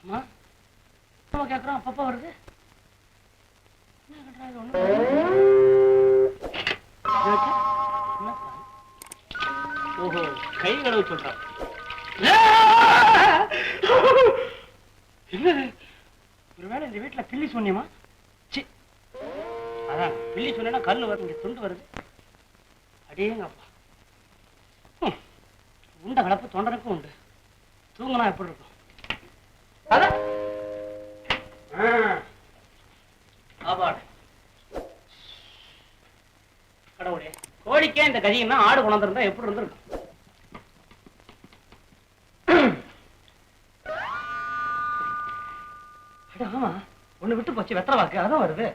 அம்மா கேக்குறோம் அப்பப்பா வருது. ஓஹோ, கை கழுவு சொல்றான். என்னது? ஒருவேளை இந்த வீட்டுல பில்லி சொன்னியமா? அதான் பில்லி சொன்னா கல்லு வருது, இங்க துண்டு வருது. அடேங்கப்பா, உண்ட கலப்பு தொண்டனுக்கும் உண்டு. தூங்கினா எப்படி இருக்கும்? கடவுளே, கோழிக்கே இந்த கதின்னா ஆடு கொண்டிருந்தா எப்படி இருந்திருக்கும்? ஆமா, ஒண்ணு விட்டு போச்சு, வெத்தலை வாக்கு அதான் வருது.